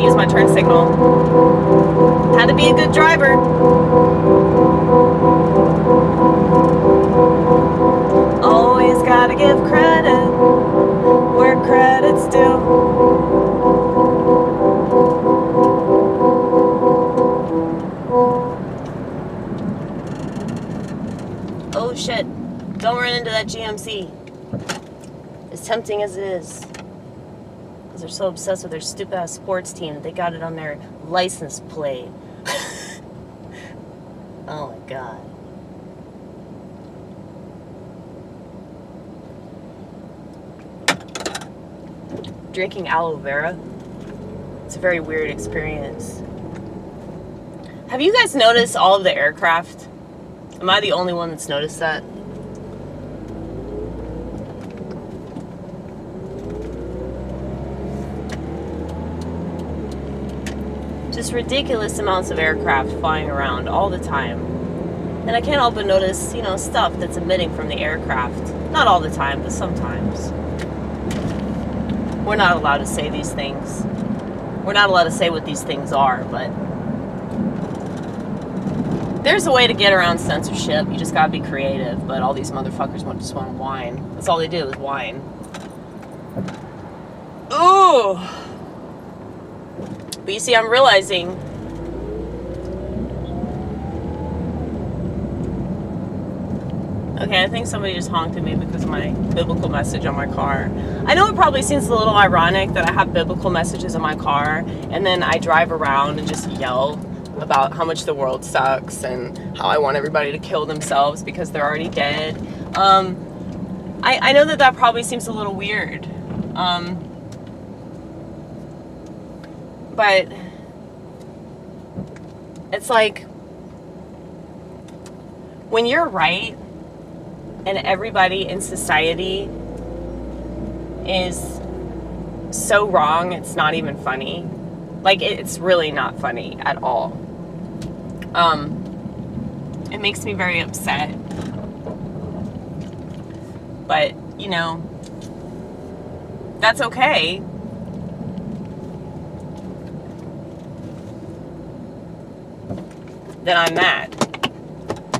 use my turn signal. Had to be a good driver. Always gotta give credit where credit's due. Oh shit, don't run into that GMC. As tempting as it is. Because they're so obsessed with their stupid ass sports team that they got it on their license plate. Oh my god. Drinking aloe vera. It's a very weird experience. Have you guys noticed all of the aircraft? Am I the only one that's noticed that? Just ridiculous amounts of aircraft flying around all the time. And I can't help but notice, you know, stuff that's emitting from the aircraft. Not all the time, but sometimes. We're not allowed to say these things. We're not allowed to say what these things are, but there's a way to get around censorship. You just gotta be creative, but all these motherfuckers just want to whine. That's all they do is whine. Ooh! But you see, I'm realizing okay, I think somebody just honked at me because of my biblical message on my car. I know it probably seems a little ironic that I have biblical messages in my car and then I drive around and just yell about how much the world sucks and how I want everybody to kill themselves because they're already dead. I know that probably seems a little weird. But it's like when you're right and everybody in society is so wrong, it's not even funny. Like, it's really not funny at all. It makes me very upset. But, you know, that's okay. Then I'm mad.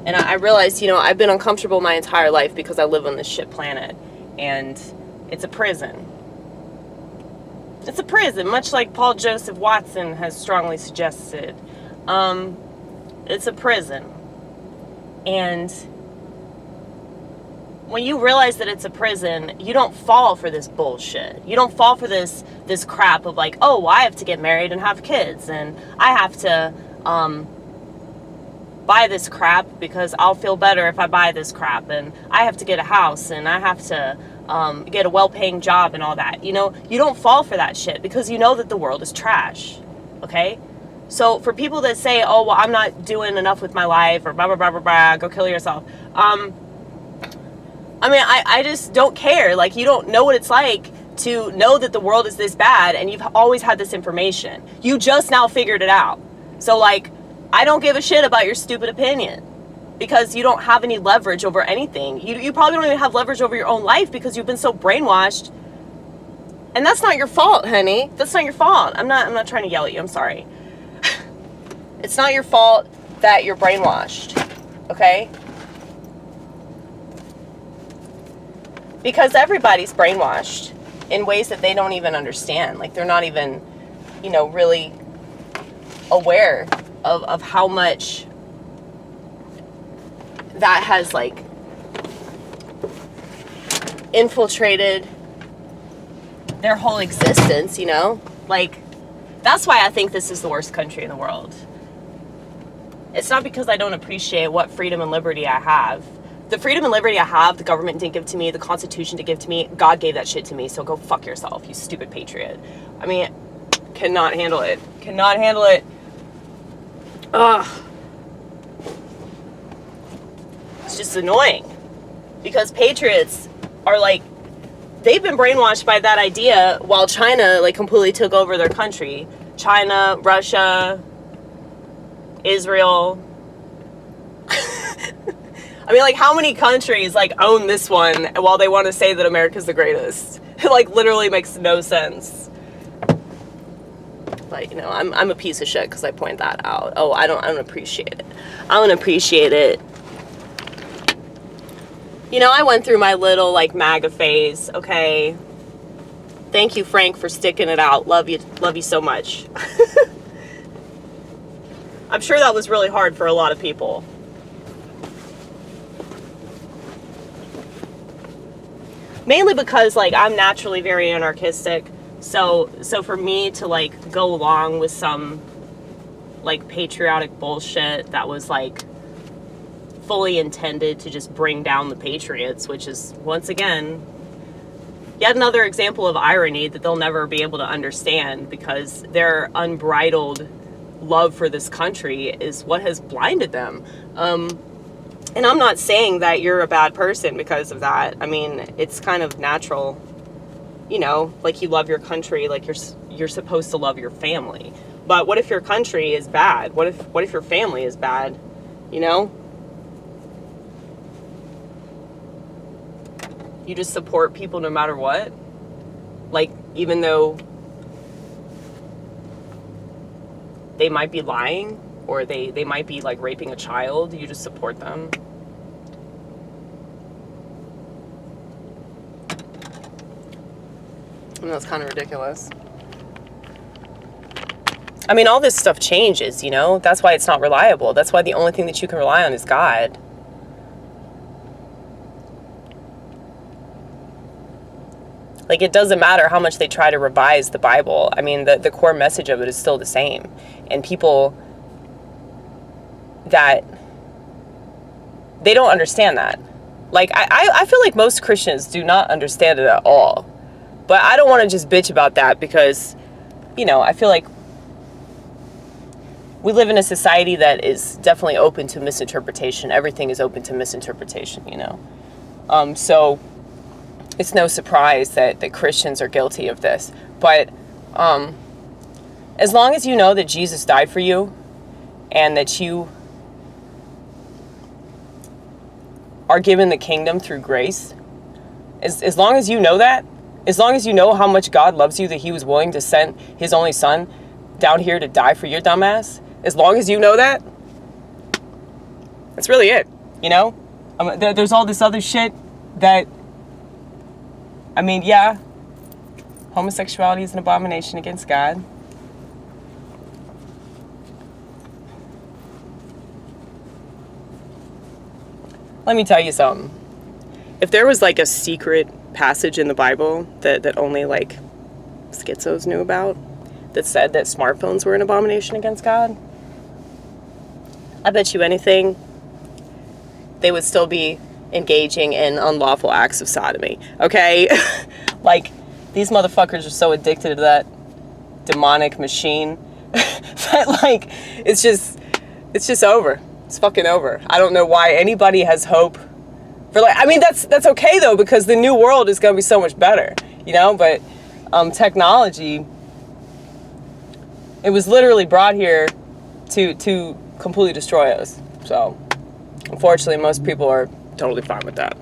And I realized, you know, I've been uncomfortable my entire life because I live on this shit planet. And it's a prison. It's a prison, much like Paul Joseph Watson has strongly suggested. It's a prison. And when you realize that it's a prison, you don't fall for this bullshit. You don't fall for this crap of like, oh, well, I have to get married and have kids. And I have to buy this crap because I'll feel better if I buy this crap, and I have to get a house, and I have to get a well-paying job and all that. You know, you don't fall for that shit because you know that the world is trash, okay? So for people that say, oh, well, I'm not doing enough with my life, or blah, blah, blah, blah, blah, go kill yourself. I mean, I just don't care. Like, you don't know what it's like to know that the world is this bad, and you've always had this information. You just now figured it out. So, like, I don't give a shit about your stupid opinion because you don't have any leverage over anything. You probably don't even have leverage over your own life because you've been so brainwashed. And that's not your fault, honey. That's not your fault. I'm not trying to yell at you. I'm sorry. It's not your fault that you're brainwashed. Okay? Because everybody's brainwashed in ways that they don't even understand. Like, they're not even, you know, really aware of how much that has, like, infiltrated their whole existence, you know? Like, that's why I think this is the worst country in the world. It's not because I don't appreciate what freedom and liberty I have. The freedom and liberty I have, the government didn't give to me, the Constitution didn't give to me, God gave that shit to me, so go fuck yourself, you stupid patriot. I mean, cannot handle it. Cannot handle it. Ugh. It's just annoying. Because patriots are like, they've been brainwashed by that idea while China, like, completely took over their country. China, Russia, Israel. I mean, like, how many countries, like, own this one while they want to say that America's the greatest? It, like, literally makes no sense. but you know, I'm a piece of shit because I point that out. Oh, I don't appreciate it. I don't appreciate it. You know, I went through my little like MAGA phase. Okay, thank you, Frank, for sticking it out. Love you so much. I'm sure that was really hard for a lot of people. Mainly because like I'm naturally very anarchistic. So for me to like go along with some like patriotic bullshit that was like fully intended to just bring down the patriots, which is once again yet another example of irony that they'll never be able to understand, because their unbridled love for this country is what has blinded them. And I'm not saying that you're a bad person because of that. I mean, it's kind of natural, you know, like you love your country, like you're supposed to love your family. But what if your country is bad? What if your family is bad? You know? You just support people no matter what? Like, even though they might be lying, or they might be like raping a child, you just support them. I mean, that's kind of ridiculous. I mean, all this stuff changes, you know? That's why it's not reliable. That's why the only thing that you can rely on is God. Like, it doesn't matter how much they try to revise the Bible. I mean, the core message of it is still the same. And people that, they don't understand that. Like, I feel like most Christians do not understand it at all. But I don't want to just bitch about that because, you know, I feel like we live in a society that is definitely open to misinterpretation. Everything is open to misinterpretation, you know. So it's no surprise that Christians are guilty of this. But as long as you know that Jesus died for you and that you are given the kingdom through grace, as long as you know that, as long as you know how much God loves you, that he was willing to send his only son down here to die for your dumbass, as long as you know that, that's really it, you know? There's all this other shit that, I mean, yeah, homosexuality is an abomination against God. Let me tell you something. If there was like a secret passage in the Bible that only like schizos knew about, that said that smartphones were an abomination against God, I bet you anything they would still be engaging in unlawful acts of sodomy, okay? Like, these motherfuckers are so addicted to that demonic machine that like it's just over. It's fucking over. I don't know why anybody has hope for, like, I mean, that's okay though, because the new world is going to be so much better, you know? But technology, it was literally brought here to completely destroy us. So unfortunately, most people are totally fine with that.